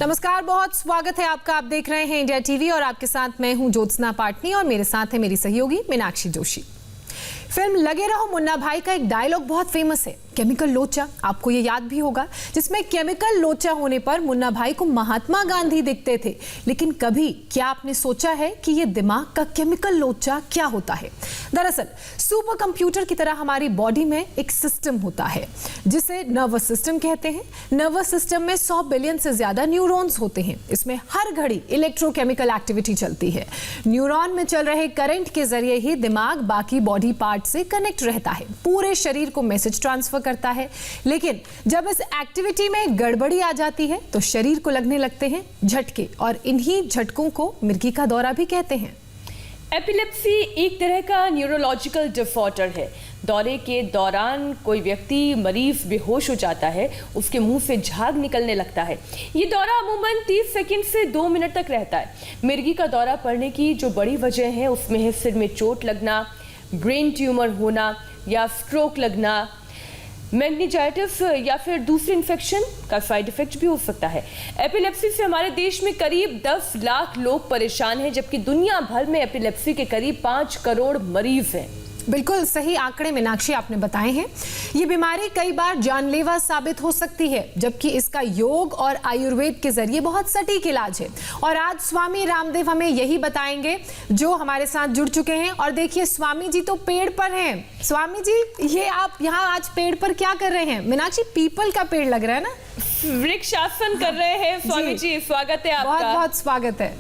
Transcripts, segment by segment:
नमस्कार, बहुत स्वागत है आपका। आप देख रहे हैं इंडिया टीवी और आपके साथ मैं हूं ज्योत्सना पाटनी और मेरे साथ है मेरी सहयोगी मीनाक्षी जोशी। फिल्म लगे रहो मुन्ना भाई का एक डायलॉग बहुत फेमस है, केमिकल लोचा। आपको ये याद भी होगा, जिसमें केमिकल लोचा होने पर मुन्ना भाई को महात्मा गांधी दिखते थे। लेकिन कभी क्या आपने सोचा है कि ये दिमाग का केमिकल लोचा क्या होता है? दरअसल सुपर कंप्यूटर की तरह हमारी बॉडी में एक सिस्टम होता है जिसे नर्वस सिस्टम कहते हैं। नर्वस सिस्टम में 100 बिलियन से ज्यादा न्यूरॉन्स होते हैं। इसमें हर घड़ी इलेक्ट्रोकेमिकल एक्टिविटी चलती है। न्यूरॉन में चल रहे करंट के जरिए ही दिमाग बाकी बॉडी पार्ट से कनेक्ट रहता है, पूरे शरीर को मैसेज ट्रांसफर करता है। लेकिन जब इस एक्टिविटी में गड़बड़ी आ जाती है तो शरीर को लगने लगते हैं झटके, और इन्हीं झटकों को मिर्गी का दौरा भी कहते हैं। एपिलेप्सी एक तरह का न्यूरोलॉजिकल डिसऑर्डर है। दौरे के दौरान कोई व्यक्ति मरीज बेहोश हो जाता है, उसके मुंह से झाग निकलने लगता है। ये दौरा अमूमन 30 सेकंड से 2 मिनट तक रहता है। मिर्गी का दौरा पड़ने की जो बड़ी वजह है उसमें है सिर में चोट लगना, ब्रेन ट्यूमर होना या स्ट्रोक लगना, मेनिंजाइटिस या फिर दूसरे इन्फेक्शन का साइड इफेक्ट भी हो सकता है। एपिलेप्सी से हमारे देश में करीब 10 लाख लोग परेशान हैं, जबकि दुनिया भर में एपिलेप्सी के करीब 5 करोड़ मरीज हैं। बिल्कुल सही आंकड़े मीनाक्षी आपने बताए हैं। ये बीमारी कई बार जानलेवा साबित हो सकती है, जबकि इसका योग और आयुर्वेद के जरिए बहुत सटीक इलाज है। और आज स्वामी रामदेव हमें यही बताएंगे, जो हमारे साथ जुड़ चुके हैं। और देखिए, स्वामी जी तो पेड़ पर हैं। स्वामी जी, ये आप यहाँ आज पेड़ पर क्या कर रहे हैं? मीनाक्षी, पीपल का पेड़ लग रहा है ना? वृक्षासन कर रहे हैं स्वामी जी, स्वागत है आपका। बहुत बहुत स्वागत है।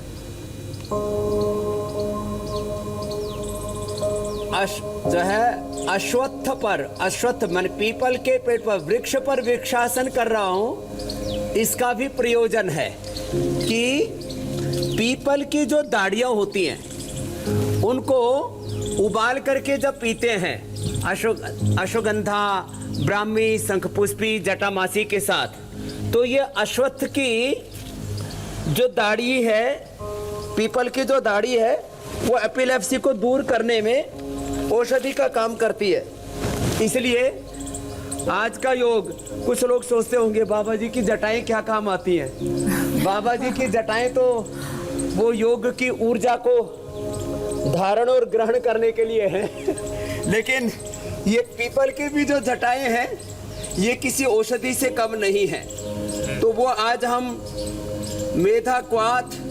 जो है अश्वत्थ मन पीपल के पेड़ पर, वृक्ष पर वृक्षासन कर रहा हूँ। इसका भी प्रयोजन है कि पीपल की जो दाढ़ियाँ होती हैं उनको उबाल करके जब पीते हैं अश्वगंधा, ब्राह्मी, शंखपुष्पी, जटामासी के साथ, तो ये अश्वत्थ की जो दाढ़ी है, पीपल की जो दाढ़ी है, वो एपिलेप्सी को दूर करने में औषधि का काम करती है। इसलिए आज का योग, कुछ लोग सोचते होंगे बाबा जी की जटाएं क्या काम आती हैं। बाबा जी की जटाएं तो वो योग की ऊर्जा को धारण और ग्रहण करने के लिए है। लेकिन ये पीपल की भी जो जटाएं हैं, ये किसी औषधि से कम नहीं है। तो वो आज हम मेधा क्वाथ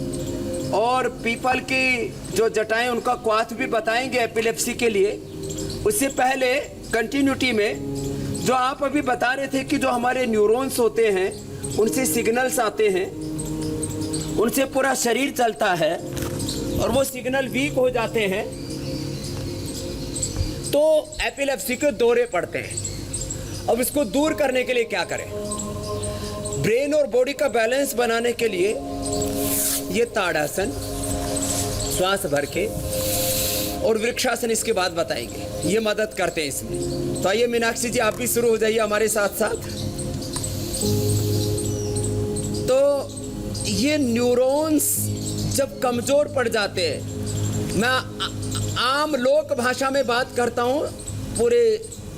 और पीपल की जो जटाएं, उनका क्वाथ भी बताएंगे एपिलेप्सी के लिए। उससे पहले कंटिन्यूटी में जो आप अभी बता रहे थे कि जो हमारे न्यूरॉन्स होते हैं उनसे सिग्नल्स आते हैं, उनसे पूरा शरीर चलता है और वो सिग्नल वीक हो जाते हैं तो एपिलेप्सी के दौरे पड़ते हैं। अब इसको दूर करने के लिए क्या करें? ब्रेन और बॉडी का बैलेंस बनाने के लिए ये ताड़ासन, श्वास भर के, और वृक्षासन इसके बाद बताएंगे, ये मदद करते हैं इसमें। तो आइए मीनाक्षी जी, आप भी शुरू हो जाइए हमारे साथ साथ। तो ये न्यूरॉन्स जब कमजोर पड़ जाते हैं, मैं आम लोक भाषा में बात करता हूँ, पूरे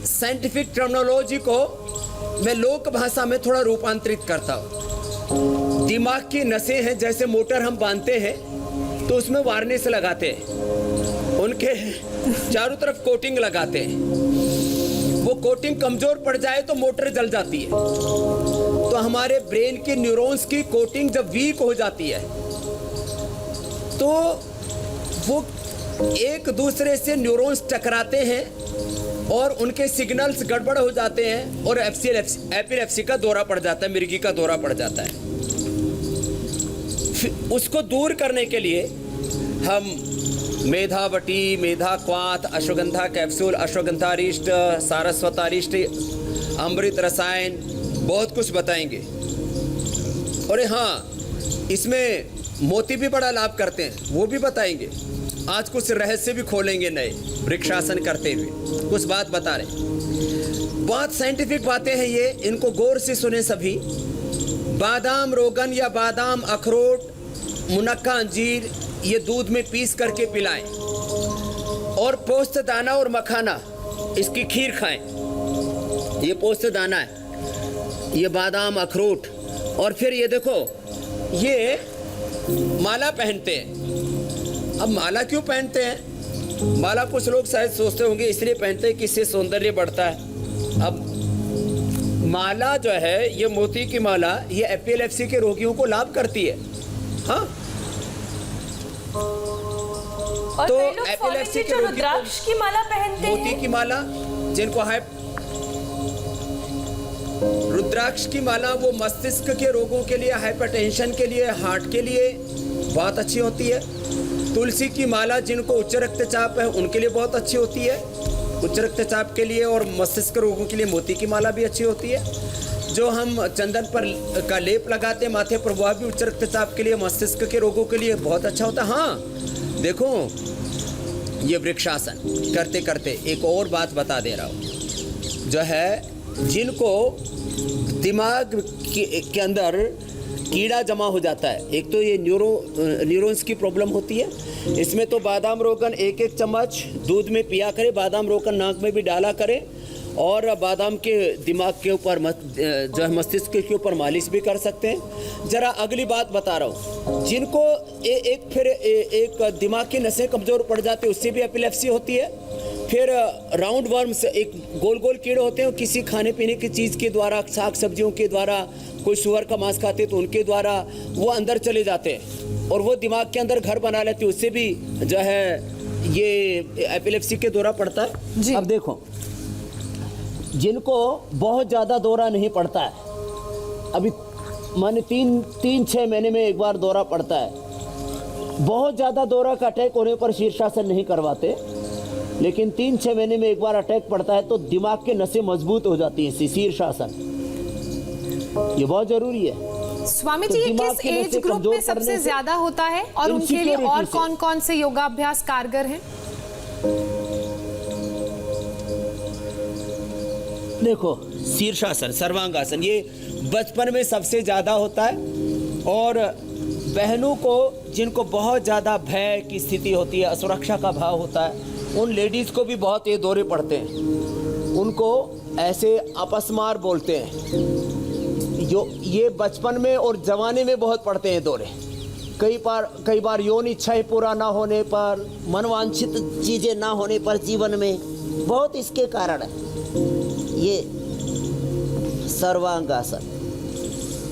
साइंटिफिक टर्मिनोलॉजी को मैं लोक भाषा में थोड़ा रूपांतरित करता हूँ। दिमाग की नसें हैं, जैसे मोटर हम बांधते हैं तो उसमें वार्निश लगाते हैं, उनके चारों तरफ कोटिंग लगाते हैं। वो कोटिंग कमजोर पड़ जाए तो मोटर जल जाती है। तो हमारे ब्रेन के न्यूरॉन्स की कोटिंग जब वीक हो जाती है तो वो एक दूसरे से न्यूरॉन्स टकराते हैं और उनके सिग्नल्स गड़बड़ हो जाते हैं और एपिलेप्सी का दौरा पड़ जाता है, मिर्गी का दौरा पड़ जाता है। उसको दूर करने के लिए हम मेधावटी, मेधा क्वाथ, अश्वगंधा कैप्सूल, अश्वगंधारिष्ट, सारस्वतारिष्ट, अमृत रसायन, बहुत कुछ बताएंगे। और हाँ, इसमें मोती भी बड़ा लाभ करते हैं, वो भी बताएंगे। आज कुछ रहस्य भी खोलेंगे नए, वृक्षासन करते हुए कुछ बात बता रहे। बहुत साइंटिफिक बातें हैं ये, इनको गौर से सुने सभी। बादाम रोगन या बादाम अखरोट, मुनक्का अंजीर, ये दूध में पीस करके पिलाएं। और पोस्त दाना और मखाना, इसकी खीर खाएं। ये पोस्त दाना है, ये बादाम अखरोट। और फिर ये देखो, ये माला पहनते हैं। अब माला क्यों पहनते हैं? माला कुछ लोग शायद सोचते होंगे इसलिए पहनते हैं कि इससे सौंदर्य बढ़ता है। अब माला जो है, ये मोती की माला, ये एपिलेप्सी के रोगियों को लाभ करती है। हाँ, और तो कई लोग एपिलेप्सी के जो रोगी को रुद्राक्ष की माला पहनते मोती हैं। की माला, जिनको रुद्राक्ष की माला, वो मस्तिष्क के रोगों के लिए, हाइपरटेंशन के लिए, हार्ट के लिए बहुत अच्छी होती है। तुलसी की माला जिनको उच्च रक्तचाप है उनके लिए बहुत अच्छी होती है। उच्च रक्तचाप के लिए और मस्तिष्क रोगों के लिए मोती की माला भी अच्छी होती है। जो हम चंदन पर का लेप लगाते हैं माथे पर, वह भी उच्च रक्तचाप के लिए, मस्तिष्क के रोगों के लिए बहुत अच्छा होता है। हाँ देखो, ये वृक्षासन करते करते एक और बात बता दे रहा हूँ, जो है जिनको दिमाग के अंदर कीड़ा जमा हो जाता है। एक तो ये न्यूरॉन्स की प्रॉब्लम होती है। इसमें तो बादाम रोगन 1-1 चम्मच दूध में पिया करे, बादाम रोगन नाक में भी डाला करे, और बादाम के दिमाग के ऊपर जो है मस्तिष्क के ऊपर मालिश भी कर सकते हैं। जरा अगली बात बता रहा हूँ, जिनको एक दिमाग की नसें कमज़ोर पड़ जाती है, उससे भी एपिलेप्सी होती है। फिर राउंड वर्म्स, एक गोल गोल कीड़े होते हैं, किसी खाने पीने की चीज़ के द्वारा, साग सब्जियों के द्वारा, कोई सुअर का मांस खाते तो उनके द्वारा वो अंदर चले जाते हैं और वो दिमाग के अंदर घर बना लेते हैं, उससे भी जो है ये एपिलेप्सी के दौरा पड़ता है। अब देखो, जिनको बहुत ज़्यादा दौरा नहीं पड़ता है, अभी माने 3-6 महीने में एक बार दौरा पड़ता है, बहुत ज़्यादा दौरा का अटैक होने पर शीर्षासन नहीं करवाते, लेकिन 3-6 महीने में एक बार अटैक पड़ता है तो दिमाग के नसें मजबूत हो जाती हैं। शीर्षासन ये बहुत जरूरी है। स्वामी तो जी, ये दिमाग किस की एज नसें ग्रुप कमजोर में सबसे करने से, ज्यादा होता है और उनके लिए और insecurity से। कौन-कौन से योगाभ्यास कारगर हैं? देखो, शीर्षासन, सर्वांगासन, ये बचपन में सबसे ज़्यादा होता है, और बहनों को जिनको बहुत ज़्यादा भय की स्थिति होती है, असुरक्षा का भाव होता है, उन लेडीज़ को भी बहुत ये दौरे पड़ते हैं। उनको ऐसे अपस्मार बोलते हैं, जो ये बचपन में और जवानी में बहुत पड़ते हैं दौरे। कई बार यौन इच्छाएं पूरा ना होने पर, मनवांछित चीज़ें ना होने पर जीवन में, बहुत इसके कारण है। ये सर्वांगासन,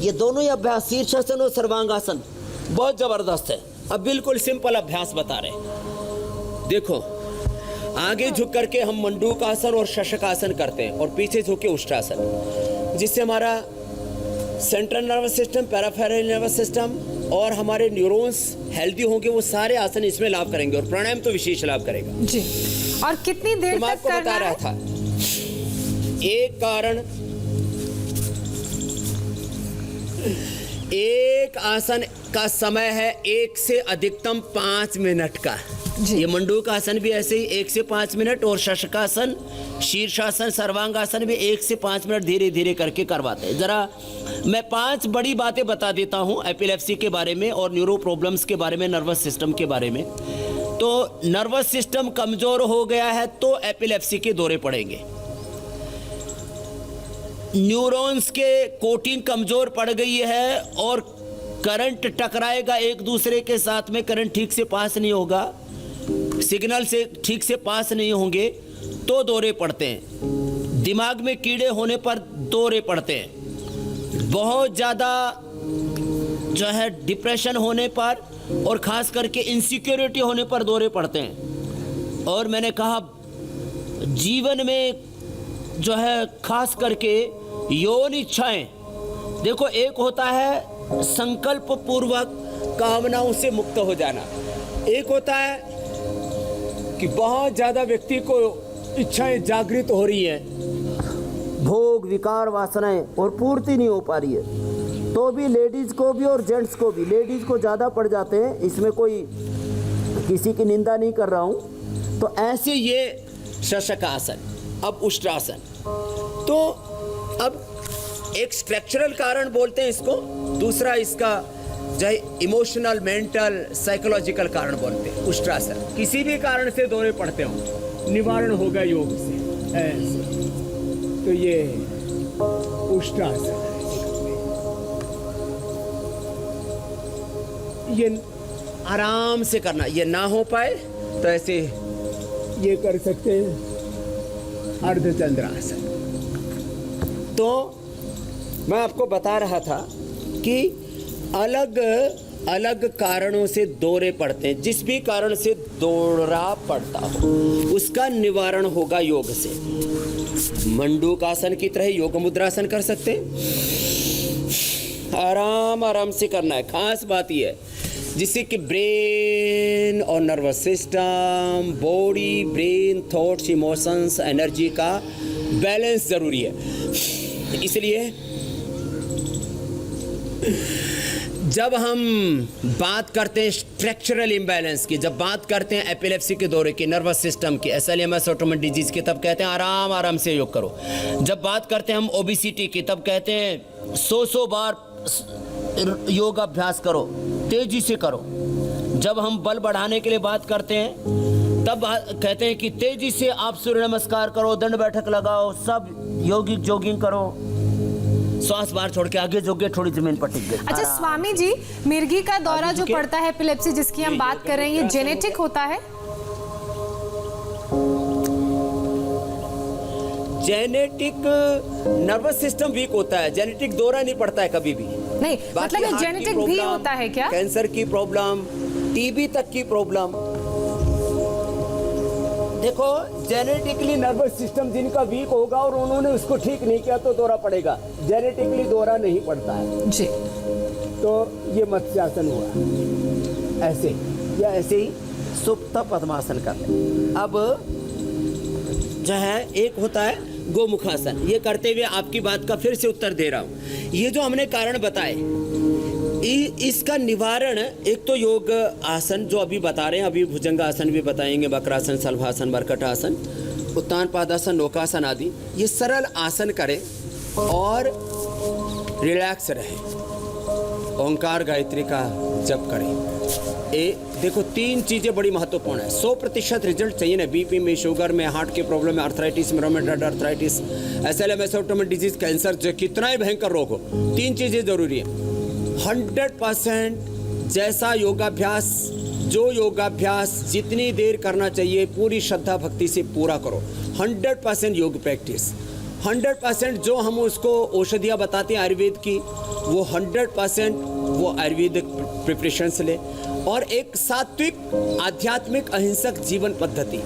ये दोनों ही अभ्यास, शीर्षासन और सर्वांगासन, बहुत ज़बरदस्त है। अब बिल्कुल सिंपल अभ्यास बता रहे। देखो, आगे झुक करके हम मंडूकासन और शशकासन करते हैं, और पीछे झुक के उष्ट्रासन, जिससे हमारा central nervous system, peripheral nervous system और हमारे न्यूरॉन्स हेल्दी होंगे। वो सारे आसन इसमें लाभ करेंगे, और प्राणायाम तो विशेष लाभ करेगा जी। और कितनी देर तो मैं तक आपको करना बता रहा है? था, एक आसन का समय है 1 से अधिकतम 5 मिनट का। ये मंडूक आसन भी ऐसे ही 1 से 5 मिनट, और शशकासन, शीर्षासन, सर्वांगासन भी 1 से 5 मिनट धीरे धीरे करके करवाते हैं। ज़रा मैं 5 बड़ी बातें बता देता हूँ एपिलेप्सी के बारे में और न्यूरो प्रॉब्लम्स के बारे में, नर्वस सिस्टम के बारे में। तो नर्वस सिस्टम कमज़ोर हो गया है तो एपिलेप्सी के दौरे पड़ेंगे। न्यूरॉन्स के कोटिंग कमज़ोर पड़ गई है और करंट टकराएगा एक दूसरे के साथ में, करंट ठीक से पास नहीं होगा, सिग्नल से ठीक से पास नहीं होंगे तो दौरे पड़ते हैं। दिमाग में कीड़े होने पर दौरे पड़ते हैं। बहुत ज़्यादा जो है डिप्रेशन होने पर और ख़ास करके इनसिक्योरिटी होने पर दौरे पड़ते हैं। और मैंने कहा जीवन में जो है ख़ास करके यौन इच्छाएं, देखो एक होता है संकल्प पूर्वक कामनाओं से मुक्त हो जाना, एक होता है कि बहुत ज़्यादा व्यक्ति को इच्छाएं जागृत हो रही हैं, भोग विकार वासनाएं और पूर्ति नहीं हो पा रही है, तो भी लेडीज़ को भी और जेंट्स को भी, लेडीज़ को ज़्यादा पड़ जाते हैं, इसमें कोई किसी की निंदा नहीं कर रहा हूँ। तो ऐसे ये शशकासन, अब उष्ट्रासन, तो अब एक स्ट्रक्चरल कारण बोलते हैं इसको, दूसरा इसका जो है इमोशनल, मेंटल, साइकोलॉजिकल कारण बोलते हैं। उष्ट्रासन किसी भी कारण से दौरे पड़ते हो, निवारण होगा योग से, ऐसे तो ये उष्ट्रासन है। ये आराम से करना, ये ना हो पाए तो ऐसे ये कर सकते हैं अर्धचंद्रासन। तो मैं आपको बता रहा था कि अलग अलग कारणों से दौरे पड़ते हैं। जिस भी कारण से दौरा पड़ता हो उसका निवारण होगा योग से। मंडूकासन की तरह योग मुद्रासन कर सकते हैं। आराम आराम से करना है। खास बात यह है जिससे कि ब्रेन और nervous system, body, brain, thoughts, emotions, energy का बैलेंस ज़रूरी है। इसलिए जब हम बात करते हैं स्ट्रक्चरल इम्बैलेंस की, जब बात करते हैं एपिलेप्सी के दौरे की, नर्वस सिस्टम की, SLMS ऑटोमेटिक डिजीज़ की, तब कहते हैं आराम आराम से योग करो। जब बात करते हैं हम ओबेसिटी की, तब कहते हैं 100 बार योग अभ्यास करो, तेजी से करो। जब हम बल बढ़ाने के लिए बात करते हैं तब कहते हैं कि तेजी से आप सूर्य नमस्कार करो, दंड बैठक लगाओ, सब योगिक जॉगिंग करो, श्वास बाहर छोड़ के आगे जोगे, थोड़ी जमीन पर टिक गए। अच्छा स्वामी जी, मिर्गी का दौरा जो पड़ता है एपिलेप्सी जिसकी हम बात कर रहे हैं, ये जेनेटिक होता है? जेनेटिक नर्वस सिस्टम वीक होता है, जेनेटिक दौरा नहीं पड़ता है कभी भी। नहीं मतलब ये जेनेटिक भी होता है क्या? कैंसर की प्रॉब्लम, टीबी तक की प्रॉब्लम। देखो जेनेटिकली नर्वस सिस्टम जिनका वीक होगा और उन्होंने उसको ठीक नहीं किया तो दौरा पड़ेगा। जेनेटिकली दौरा नहीं पड़ता है जी। तो ये मत्स्यासन हुआ ऐसे, या ऐसे ही सुप्त पद्मासन कर ले। अब जो है एक होता है गोमुखासन। ये करते हुए आपकी बात का फिर से उत्तर दे रहा हूँ। ये जो हमने कारण बताए इसका निवारण एक तो योग आसन जो अभी बता रहे हैं, अभी भुजंगासन भी बताएंगे, वक्रासन, शलभासन, मर्कटासन, उत्तान पादासन, नौकासन आदि। ये सरल आसन करें और रिलैक्स रहे। ओंकार गायत्री का जप करें। देखो 3 चीज़ें बड़ी महत्वपूर्ण है। 100% रिजल्ट चाहिए ना, बीपी में, शुगर में, हार्ट के प्रॉब्लम में, आर्थराइटिस में, rheumatoid arthritis, SLMS automatic disease, cancer, जो कितना ही भयंकर रोग हो, 3 चीज़ें जरूरी है। 100% जैसा योगाभ्यास, जो योगाभ्यास जितनी देर करना चाहिए पूरी श्रद्धा भक्ति से पूरा करो। 100% योग प्रैक्टिस, 100% जो हम उसको औषधियाँ बताते हैं आयुर्वेद की, वो 100% वो आयुर्वेदिक प्रिपरेशंस ले। और एक सात्विक, आध्यात्मिक, अहिंसक जीवन पद्धति,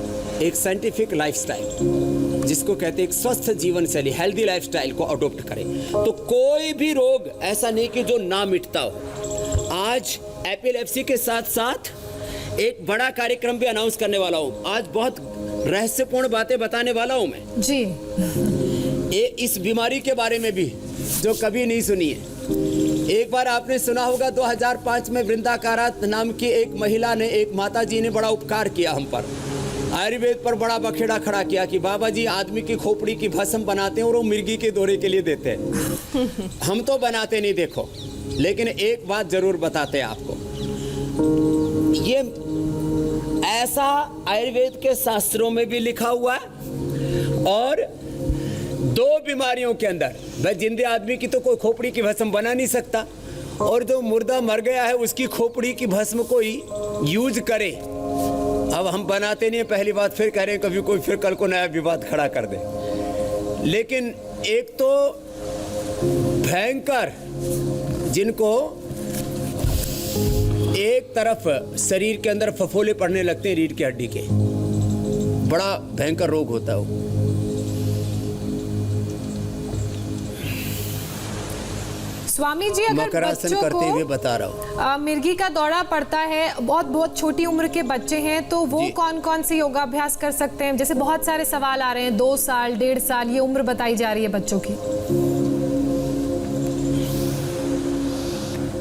एक साइंटिफिक लाइफस्टाइल जिसको कहते हैं एक स्वस्थ जीवन शैली, हेल्दी लाइफस्टाइल को अडॉप्ट करें तो कोई भी रोग ऐसा नहीं कि जो ना मिटता हो। आज एपिलेप्सी के साथ साथ एक बड़ा कार्यक्रम भी अनाउंस करने वाला हूँ। आज बहुत रहस्यपूर्ण बातें बताने वाला हूँ मैं जी। इस बीमारी के बारे में भी जो कभी नहीं सुनी है। एक बार आपने सुना होगा 2005 में वृंदाकारा नाम की एक महिला ने, एक माता जी ने बड़ा उपकार किया हम पर, आयुर्वेद पर बड़ा बखेड़ा खड़ा किया कि बाबा जी आदमी की खोपड़ी की भस्म बनाते हैं और वो मिर्गी के दौरे के लिए देते हैं। हम तो बनाते नहीं देखो, लेकिन एक बात जरूर बताते हैं आपको, ये ऐसा आयुर्वेद के शास्त्रों में भी लिखा हुआ है। और 2 बीमारियों के अंदर भाई जिंदे आदमी की तो कोई खोपड़ी की भस्म बना नहीं सकता, और जो मुर्दा मर गया है उसकी खोपड़ी की भस्म कोई यूज करे। अब हम बनाते नहीं, पहली बात, फिर कह रहे हैं कभी कोई फिर कल को नया विवाद खड़ा कर दे। लेकिन एक तो भयंकर, जिनको एक तरफ शरीर के अंदर फफोले पड़ने लगते हैं रीढ़ की हड्डी के, बड़ा भयंकर रोग होता है वो। स्वामी जी, अगर मकरासन बच्चों करते हुए को बता रहा हूँ, मिर्गी का दौरा पड़ता है, बहुत छोटी उम्र के बच्चे हैं, तो वो कौन कौन से योगाभ्यास कर सकते हैं? जैसे बहुत सारे सवाल आ रहे हैं, 2 साल, 1.5 साल, ये उम्र बताई जा रही है बच्चों की।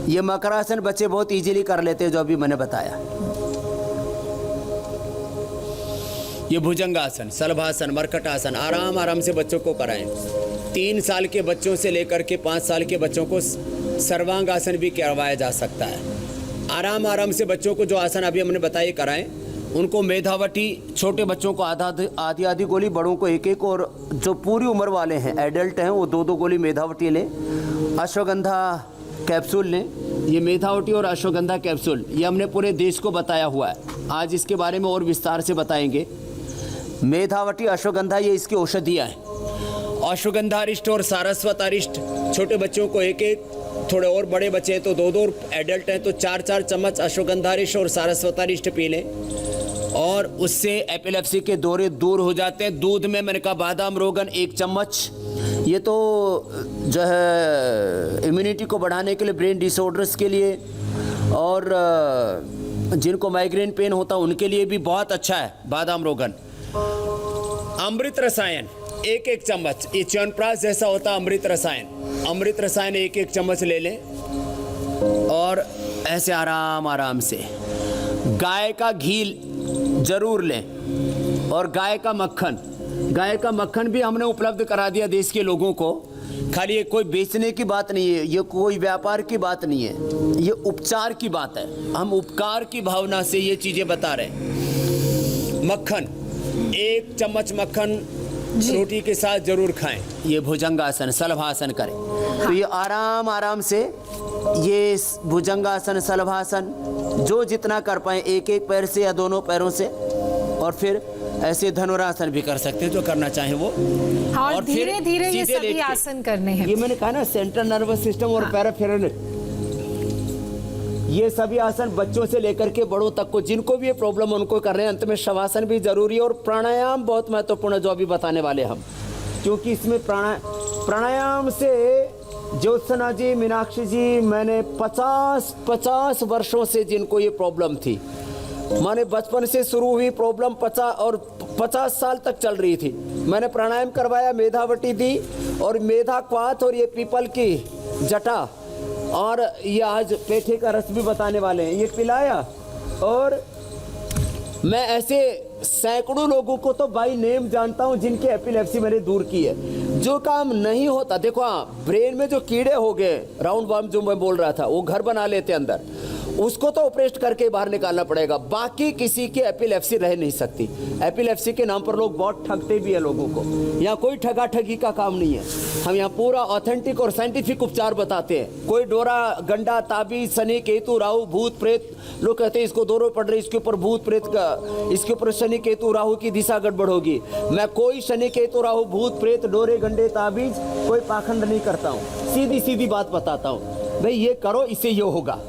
ये मकरासन बच्चे बहुत इजीली कर लेते हैं, जो अभी मैंने बताया। ये भुजंगासन, शलभासन, मर्कटासन आराम आराम से बच्चों को कराएं। 3 साल के बच्चों से लेकर के 5 साल के बच्चों को सर्वांगासन भी करवाया जा सकता है। आराम आराम से बच्चों को जो आसन अभी हमने बताए कराएं। उनको मेधावटी, छोटे बच्चों को आधी गोली, बड़ों को 1-1, और जो पूरी उम्र वाले हैं, एडल्ट हैं, वो 2-2 गोली मेधावटी लें। अश्वगंधा कैप्सूल लें। ये मेधावटी और अश्वगंधा कैप्सूल, ये हमने पूरे देश को बताया हुआ है। आज इसके बारे में और विस्तार से बताएंगे। मेधावटी, अश्वगंधा, ये इसकी औषधियाँ हैं। अश्वगंधा अरिष्ट और सारस्वत अरिष्ट, छोटे बच्चों को एक एक, थोड़े और बड़े बच्चे हैं तो दो दो, एडल्ट हैं तो 4-4 चम्मच अश्वगंधा अरिष्ट और सारस्वत अरिष्ट पी लें और उससे एपिलेप्सी के दौरे दूर हो जाते हैं। दूध में मैंने कहा बादाम रोगन 1 चम्मच, ये तो जो है इम्यूनिटी को बढ़ाने के लिए, ब्रेन डिसऑर्डर्स के लिए, और जिनको माइग्रेन पेन होता है उनके लिए भी बहुत अच्छा है बादाम रोगन। अमृत रसायन 1-1 चम्मच, ये च्यवनप्राश जैसा होता है अमृत रसायन। अमृत रसायन 1-1 चम्मच ले लें और ऐसे आराम आराम से। गाय का घी जरूर लें और गाय का मक्खन, गाय का मक्खन भी हमने उपलब्ध करा दिया देश के लोगों को। खाली ये कोई बेचने की बात नहीं है, ये कोई व्यापार की बात नहीं है, ये उपचार की बात है। हम उपकार की भावना से ये चीजें बता रहे हैं। मक्खन 1 चम्मच मक्खन रोटी के साथ जरूर खाएं। ये भुजंगासन, शलभासन करें तो ये आराम आराम से, ये भुजंगासन, शलभासन जो जितना कर पाए, 1-1 पैर से या दोनों पैरों से, और फिर ऐसे धनुरासन भी कर सकते हैं जो करना चाहे वो। और धीरे धीरे ये सभी आसन करने हैं। ये मैंने कहा ना, सेंट्रल नर्वस सिस्टम और पैराफेरल, ये सभी आसन बच्चों से लेकर के बड़ों तक को, जिनको भी ये प्रॉब्लम उनको कर रहे हैं। अंत में शवासन भी जरूरी है और प्राणायाम बहुत महत्वपूर्ण है जो अभी बताने वाले हम, क्योंकि इसमें प्राणायाम से ज्योत्सना जी, मीनाक्षी जी, मैंने 50 वर्षों से जिनको ये प्रॉब्लम थी, माने बचपन से शुरू हुई प्रॉब्लम 50 साल तक चल रही थी, मैंने प्राणायाम करवाया, मेधावटी दी और मेधा क्वाथ और ये पीपल की जटा और ये आज पेठे का रस भी बताने वाले हैं, ये पिलाया। और मैं ऐसे सैकड़ों लोगों को तो बाई नेम जानता हूं जिनकी एपिलेप्सी मैंने दूर की है। जो काम नहीं होता, देखो हाँ, ब्रेन में जो कीड़े हो गए, राउंड वर्म जो मैं बोल रहा था, वो घर बना लेते अंदर, उसको तो ऑपरेट करके बाहर निकालना पड़ेगा। बाकी किसी की एपिलेप्सी रह नहीं सकती। एपिलेप्सी के नाम पर लोग बहुत ठगते भी है लोगों को। यहाँ कोई ठगा ठगी का काम नहीं है। हम यहाँ पूरा ऑथेंटिक और साइंटिफिक उपचार बताते हैं। कोई डोरा, गंडा, ताबीज, शनि, केतु, राहु, भूत, प्रेत, लोग कहते हैं इसको दोनों पड़ रही, इसके ऊपर भूत प्रेत का, इसके ऊपर शनि, केतु, राहु की दिशा गड़बड़ होगी। मैं कोई शनि, केतु, राहु, भूत, प्रेत, डोरे, गंडे, ताबीज, कोई पाखंड नहीं करता हूँ। सीधी सीधी बात बताता हूँ, भाई ये करो, इससे ये होगा।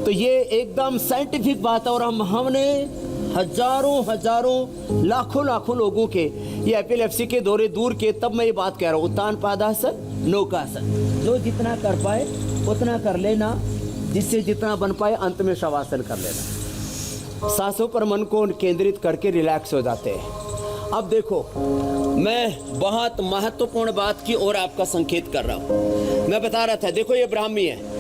तो ये एकदम साइंटिफिक बात है। और हमने हजारों लाखों लोगों के ये एपिलेप्सी के दौरे दूर के, तब मैं ये बात कह रहा हूँ। उत्तान पादासन, नौकासन, जो जितना कर पाए उतना कर लेना, जिससे जितना बन पाए अंत में शवासन कर लेना। सांसों पर मन को केंद्रित करके रिलैक्स हो जाते हैं। अब देखो, मैं बहुत महत्वपूर्ण बात की ओर आपका संकेत कर रहा हूँ। मैं बता रहा था, देखो ये ब्राह्मी है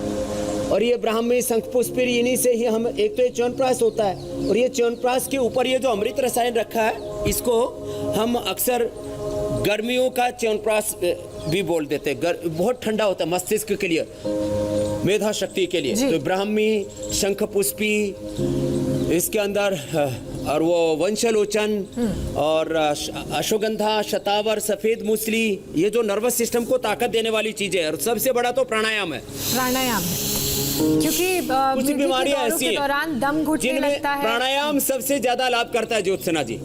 और ये ब्राह्मी शंखपुष्पी, इन्हीं से ही हम, एक तो ये च्यवनप्राश होता है और ये च्यवनप्राश के ऊपर ये जो अमृत रसायन रखा है, इसको हम अक्सर गर्मियों का च्यवनप्राश भी बोल देते हैं। बहुत ठंडा होता है मस्तिष्क के लिए, मेधा शक्ति के लिए। तो ब्राह्मी, शंखपुष्पी, इसके अंदर और वो वंशलोचन और अश्वगंधा, शतावर, सफेद मूसली, ये जो नर्वस सिस्टम को ताकत देने वाली चीजें है। और सबसे बड़ा तो प्राणायाम है। प्राणायाम है, क्योंकि कुछ बीमारियां ऐसी हैं दौरान दम घुटने लगता है। प्राणायाम सबसे ज्यादा लाभ करता है। ज्योत्सना जी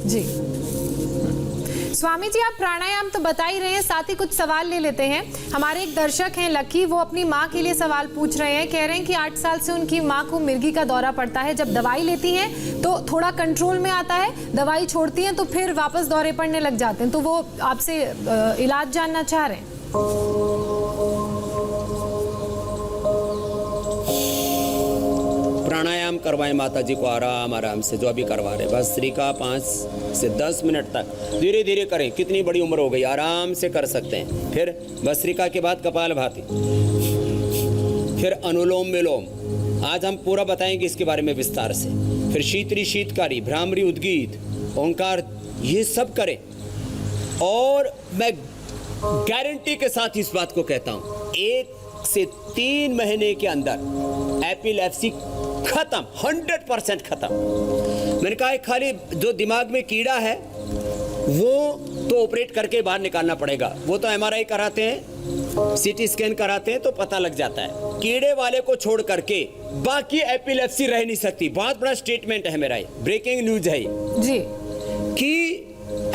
स्वामी जी, आप प्राणायाम तो बता ही रहे हैं, साथ ही कुछ सवाल ले लेते हैं। हमारे एक दर्शक हैं लकी, वो अपनी माँ के लिए सवाल पूछ रहे हैं। कह रहे हैं कि 8 साल से उनकी माँ को मिर्गी का दौरा पड़ता है। जब दवाई लेती हैं तो थोड़ा कंट्रोल में आता है, दवाई छोड़ती हैं तो फिर वापस दौरे पड़ने लग जाते हैं। तो वो आपसे इलाज जानना चाह रहे हैं। प्राणायाम करवाएं माता जी को आराम से, जो अभी करवा रहे। भस्त्रिका 5 से 10 मिनट तक धीरे धीरे करें। कितनी बड़ी उम्र हो गई, आराम से कर सकते हैं। फिर भस्त्रिका के बाद कपालभाति, फिर अनुलोम विलोम। आज हम पूरा बताएंगे इसके बारे में विस्तार से। फिर शीतरी, शीतकारी, भ्रामरी, उद्गीत, ओंकार, ये सब करें। और मैं गारंटी के साथ इस बात को कहता हूं, 1 से 3 महीने के अंदर एपिलेप्सी खत्म, 100% खत्म। मैंने कहा है, खाली जो दिमाग में कीड़ा है वो तो ऑपरेट करके बाहर निकालना पड़ेगा। वो तो MRI कराते हैं सीटी स्कैन कराते हैं तो पता लग जाता है। कीड़े वाले को छोड़ करके बाकी एपिलेप्सी रह नहीं सकती। बहुत बड़ा स्टेटमेंट है मेरा, ये ब्रेकिंग न्यूज है ये जी कि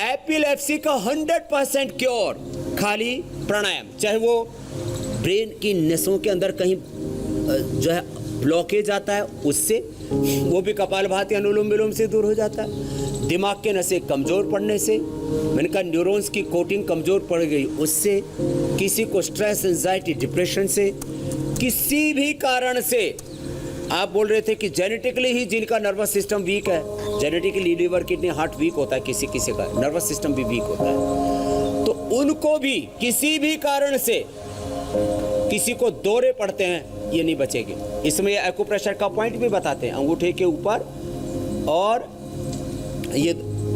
एपिलेप्सी का 100% क्योर खाली प्राणायाम, चाहे वो ब्रेन की नसों के अंदर कहीं जो है ब्लॉकेज आता है उससे, वो भी कपालभाति अनुलोम विलोम से दूर हो जाता है। दिमाग के नसें कमज़ोर पड़ने से, मैंने कहा न्यूरॉन्स की कोटिंग कमज़ोर पड़ गई उससे, किसी को स्ट्रेस एंजाइटी डिप्रेशन से, किसी भी कारण से। आप बोल रहे थे कि जेनेटिकली ही जिनका नर्वस सिस्टम वीक है, genetically liver kidney heart weak होता है, किसी किसी का नर्वस सिस्टम भी वीक होता है, तो उनको भी किसी भी कारण से किसी को दौरे पड़ते हैं, ये नहीं बचेगी। इसमें एक्यूप्रेशर का पॉइंट भी बताते हैं, अंगूठे के ऊपर और ये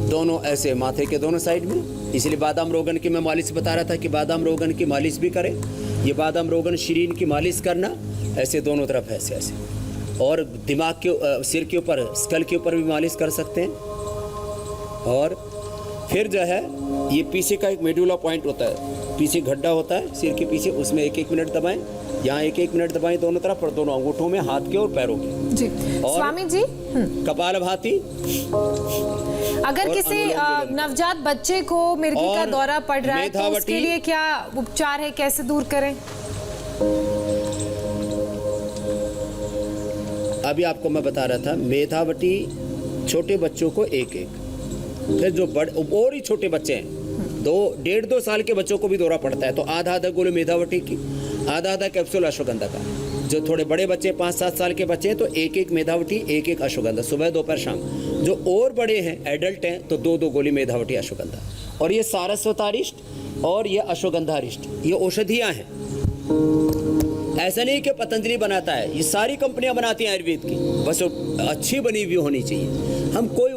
दोनों ऐसे माथे के दोनों साइड में। इसलिए बादाम रोगन की मैं मालिश बता रहा था कि बादाम रोगन की मालिश भी करें। ये बादाम रोगन शरीर की मालिश करना ऐसे दोनों तरफ ऐसे ऐसे, और दिमाग के सिर के ऊपर स्कल के ऊपर भी मालिश कर सकते हैं। और फिर जो है ये पीछे का एक मेडुला पॉइंट होता है, पीछे गड्ढा होता है सिर के पीछे, उसमें 1-1 मिनट दबाएं, यहाँ 1-1 मिनट दबाएं दोनों तरफ, और दोनों अंगूठों में, हाथ के और पैरों के। जी और स्वामी जी, कपालभाति। अगर किसी नवजात बच्चे को मिर्गी का और दौरा पड़ रहा है तो मेधावटी। उसके लिए क्या उपचार है, कैसे दूर करें? अभी आपको मैं बता रहा था, मेधावटी छोटे बच्चों को 1-1, फिर जो बड़े और ही छोटे बच्चे हैं 1.5-2 साल के बच्चों को भी दौरा पड़ता है, तो आधा गोली मेधावटी की, आधा कैप्सूल अश्वगंधा का। जो थोड़े बड़े बच्चे 5-7 साल के बच्चे हैं तो 1-1 मेधावटी, 1-1 अश्वगंधा, सुबह दोपहर शाम। जो और बड़े हैं, एडल्ट हैं, तो 2-2 गोली मेधावटी अश्वगंधा। और ये सारस्वतारिष्ट और ये अश्वगंधारिष्ट, ये औषधियाँ हैं। ऐसा नहीं कि पतंजलि बनाता है, ये सारी कंपनियां बनाती हैं आयुर्वेद की, बस अच्छी बनी हुई होनी चाहिए। हम कोई,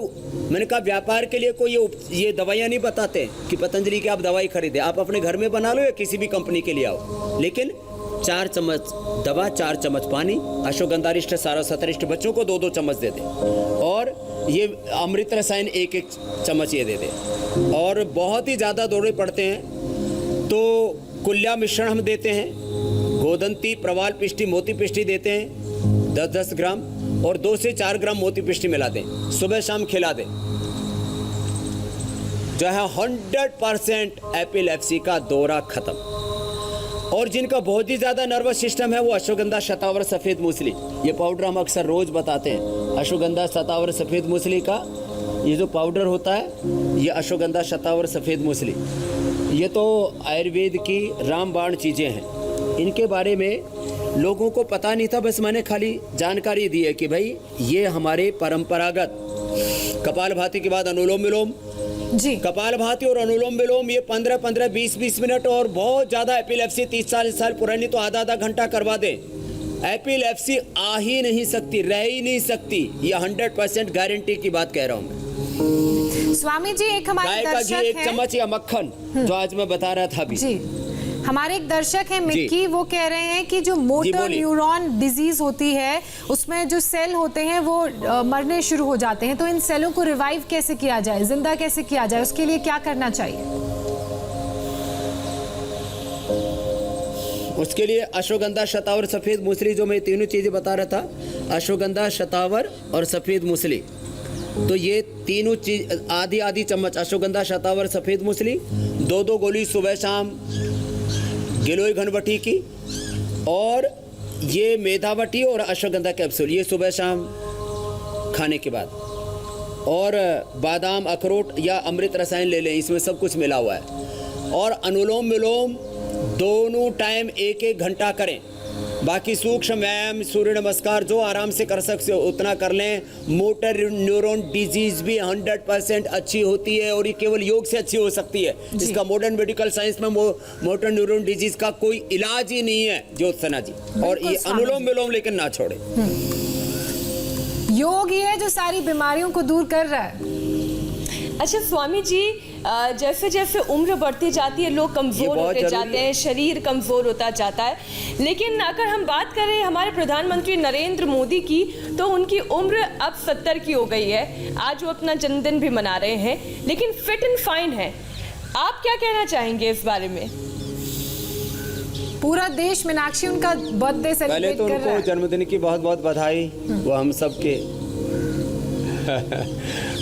मैंने कहा व्यापार के लिए कोई ये दवाइयाँ नहीं बताते कि पतंजलि की आप दवाई खरीदें, आप अपने घर में बना लो या किसी भी कंपनी के लिए आओ, लेकिन 4 चम्मच दवा, 4 चम्मच पानी, अश्वगंधारिष्ट सारस्वतारिष्ट बच्चों को 2-2 चम्मच दे दें, और ये अमृत रसायन 1-1 चम्मच ये दे दें। और बहुत ही ज़्यादा दौरे पड़ते हैं तो कुल्या मिश्रण हम देते हैं, गोदंती, प्रवाल पिष्टी, मोती पिष्टी देते हैं 10-10 ग्राम, और 2 से 4 ग्राम मोती पिष्टी मिला दें, सुबह शाम खिला दें। जो है 100% एपिलेप्सी का दौरा खत्म। और जिनका बहुत ही ज़्यादा नर्वस सिस्टम है वो अश्वगंधा शतावर सफ़ेद मूसली, ये पाउडर हम अक्सर रोज़ बताते हैं। अश्वगंधा शतावर सफ़ेद मूसली का ये जो पाउडर होता है, ये अश्वगंधा शतावर सफ़ेद मूसली, ये तो आयुर्वेद की रामबाण चीज़ें हैं। इनके बारे में लोगों को पता नहीं था, बस मैंने खाली जानकारी दी है कि भाई ये हमारे परंपरागत कपालभाति के बाद अनुलोम विलोम जी, कपालभाति और अनुलोम विलोम, ये 15-15, 20-20 मिनट, और बहुत ज़्यादा एपिलेप्सी 30 साल पुरानी तो आधा घंटा करवा दें, एपिलेप्सी आ ही नहीं सकती, रह ही नहीं सकती। ये 100% गारंटी की बात कह रहा हूँ मैं। स्वामी जी, एक हमारे गाय का घी दर्शक 1 हैं, चम्मच या मक्खन, जो आज मैं बता रहा था अभी। जी हमारे एक दर्शक है मिक्की, वो कह रहे हैं कि जो मोटर बोलिए। न्यूरॉन डिजीज होती है उसमें जो सेल होते हैं वो मरने शुरू हो जाते हैं, तो इन सेलों को रिवाइव कैसे किया जाए, जिंदा कैसे किया जाए, उसके लिए क्या करना चाहिए? उसके लिए अश्वगंधा शतावर सफ़ेद मूसली, जो मैं तीनों चीज़ें बता रहा था, अश्वगंधा शतावर और सफ़ेद मूसली, तो ये तीनों चीज आधी चम्मच अश्वगंधा शतावर सफ़ेद मूसली, 2-2 गोली सुबह शाम गिलोय घनवटी की, और ये मेधावटी और अश्वगंधा कैप्सूल, ये सुबह शाम खाने के बाद। और बादाम, अखरोट या अमृत रसायन ले लें, इसमें सब कुछ मिला हुआ है। और अनुलोम विलोम दोनों टाइम 1-1 घंटा करें। बाकी सूक्ष्म व्यायाम, सूर्य नमस्कार जो आराम से कर सकते हो उतना कर लें। मोटर न्यूरॉन डिजीज भी 100% अच्छी होती है, और ये केवल योग से अच्छी हो सकती है। इसका मॉडर्न मेडिकल साइंस में मोटर न्यूरॉन डिजीज का कोई इलाज ही नहीं है ज्योत्सना जी। और ये अनुलोम विलोम लेकिन ना छोड़े। योग ही है जो सारी बीमारियों को दूर कर रहा है। अच्छा स्वामी जी, जैसे जैसे उम्र बढ़ती जाती है लोग कमज़ोर होते जाते हैं, शरीर कमज़ोर होता जाता है, लेकिन अगर हम बात करें हमारे प्रधानमंत्री नरेंद्र मोदी की, तो उनकी उम्र अब 70 की हो गई है। आज वो अपना जन्मदिन भी मना रहे हैं, लेकिन फिट एंड फाइन है। आप क्या कहना चाहेंगे इस बारे में? पूरा देश मीनाक्षी उनका बर्थडे पहले सेलिब्रेट तो कर रहा उनको है। जन्मदिन की बहुत बहुत बधाई। वो हम सबके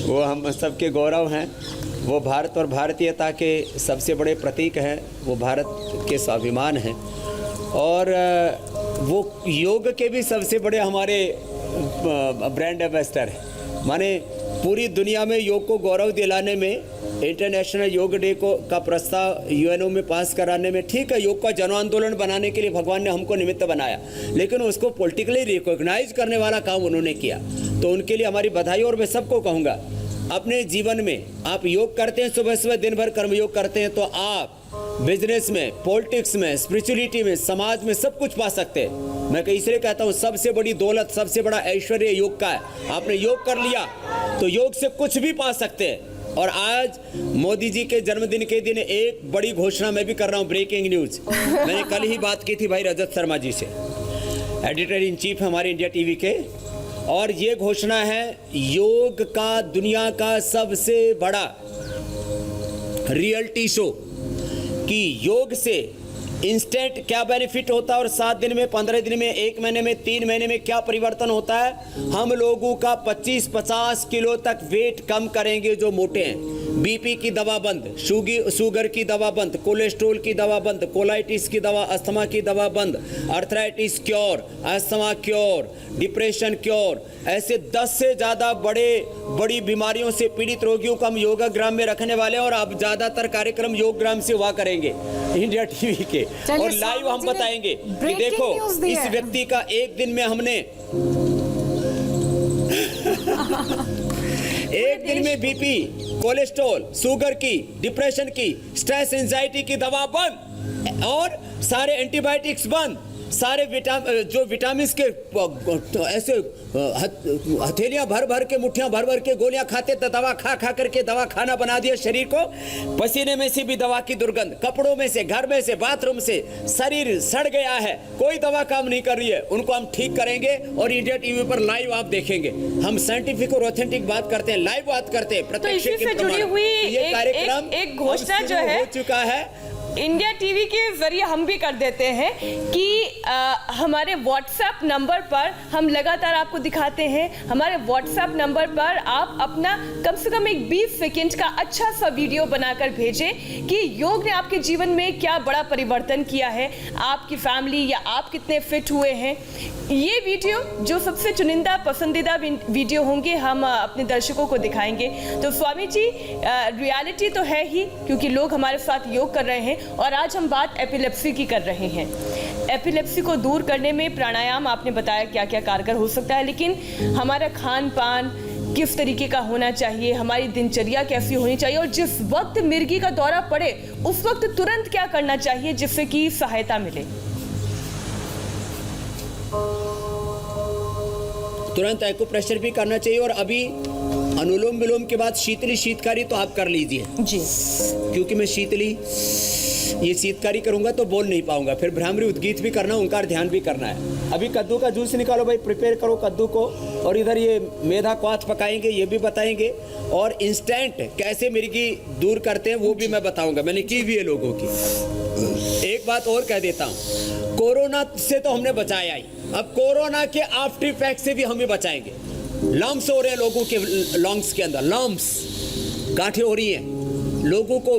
वो हम सबके गौरव हैं। वो भारत और भारतीयता के सबसे बड़े प्रतीक हैं। वो भारत के स्वाभिमान हैं और वो योग के भी सबसे बड़े हमारे ब्रांड एम्बेसडर हैं। माने पूरी दुनिया में योग को गौरव दिलाने में, इंटरनेशनल योग डे का प्रस्ताव यूएनओ में पास कराने में, ठीक है, योग का जन आंदोलन बनाने के लिए भगवान ने हमको निमित्त बनाया, लेकिन उसको पॉलिटिकली रिकॉग्नाइज करने वाला काम उन्होंने किया, तो उनके लिए हमारी बधाई। और मैं सबको कहूँगा, अपने जीवन में आप योग करते हैं, सुबह सुबह दिन भर कर्मयोग करते हैं, तो आप बिजनेस में, पॉलिटिक्स में, स्पिरिचुअलिटी में, समाज में सब कुछ पा सकते हैं। मैं इसलिए कहता हूँ सबसे बड़ी दौलत, सबसे बड़ा ऐश्वर्य योग का है। आपने योग कर लिया तो योग से कुछ भी पा सकते हैं। और आज मोदी जी के जन्मदिन के दिन एक बड़ी घोषणा मैं भी कर रहा हूँ, ब्रेकिंग न्यूज। मैंने कल ही बात की थी भाई रजत शर्मा जी से, एडिटर इन चीफ हमारे इंडिया टीवी के, और ये घोषणा है योग का दुनिया का सबसे बड़ा रियलिटी शो कि योग से इंस्टेंट क्या बेनिफिट होता है और 7 दिन में, 15 दिन में, 1 महीने में, 3 महीने में क्या परिवर्तन होता है। हम लोगों का 25-50 किलो तक वेट कम करेंगे जो मोटे हैं। बीपी की दवा बंद, शुगर की दवा बंद, कोलेस्ट्रोल की दवा बंद, कोलाइटिस की दवा, अस्थमा की दवा बंद, arthritis cure, asthma cure, depression cure, ऐसे 10 से ज़्यादा बड़ी बीमारियों से पीड़ित रोगियों को हम योगाग्राम में रखने वाले हैं। और अब ज़्यादातर कार्यक्रम योगग्राम से हुआ करेंगे इंडिया टीवी के, और लाइव हम बताएंगे कि देखो इस व्यक्ति का एक दिन में हमने एक दिन में बीपी, कोलेस्ट्रॉल, शुगर की, डिप्रेशन की, स्ट्रेस एंजाइटी की दवा बंद, और सारे एंटीबायोटिक्स बंद, सारे जो विटामिन के ऐसे हथेलियां भर भर के, मुट्ठियां भर भर के गोलियां खाते, तो दवा खा करके दवा खाना बना दिया शरीर को। पसीने में से भी दवा की दुर्गंध, कपड़ों में से, घर में से, बाथरूम से शरीर सड़ गया है, कोई दवा काम नहीं कर रही है, उनको हम ठीक करेंगे। और इंडिया टीवी पर लाइव आप देखेंगे, हम साइंटिफिक और ऑथेंटिक बात करते हैं, लाइव बात करते हैं, तो प्रत्यक्ष इसी से जुड़ी हुई ये कार्यक्रम एक घोषणा जो है हो चुका है। इंडिया टीवी के जरिए हम भी कर देते हैं कि हमारे व्हाट्सएप नंबर पर हम लगातार आपको दिखाते हैं। हमारे व्हाट्सएप नंबर पर आप अपना कम से कम एक 20 सेकंड का अच्छा सा वीडियो बनाकर भेजें कि योग ने आपके जीवन में क्या बड़ा परिवर्तन किया है, आपकी फैमिली या आप कितने फिट हुए हैं। ये वीडियो जो सबसे चुनिंदा पसंदीदा वीडियो होंगे हम अपने दर्शकों को दिखाएंगे। तो स्वामी जी, रियलिटी तो है ही, क्योंकि लोग हमारे साथ योग कर रहे हैं, और आज हम बात एपिलेप्सी की कर रहे हैं। एपिलेप्सी को दूर करने में प्राणायाम आपने बताया क्या क्या कारगर हो सकता है, लेकिन हमारा खान पान किस तरीके का होना चाहिए, हमारी दिनचर्या कैसी होनी चाहिए, और जिस वक्त मिर्गी का दौरा पड़े उस वक्त तुरंत क्या करना चाहिए जिससे कि सहायता मिले। तुरंत एक्यूप्रेशर भी करना चाहिए, और अभी अनुलोम विलोम के बाद शीतली शीतकारी तो आप कर लीजिए जी, क्योंकि मैं ये शीतकारी करूंगा तो बोल नहीं पाऊंगा, फिर भ्रामरी उद्गीत भी करना, ओंकार ध्यान भी करना है। अभी कद्दू का जूस निकालो भाई, प्रिपेयर करो कद्दू को, और इधर ये मेधा क्वाथ पकाएंगे, ये भी बताएंगे, और इंस्टेंट कैसे मिर्गी दूर करते हैं वो भी मैं बताऊंगा, मैंने की भी है लोगों की। एक बात और कह देता हूँ, कोरोना से तो हमने बचाया ही, अब कोरोना के आफ्टर इफेक्ट से भी हमें बचाएंगे। लम्स हो रहे हैं लोगों के लंग्स के अंदर, लम्स, गांठें हो रही हैं लोगों को,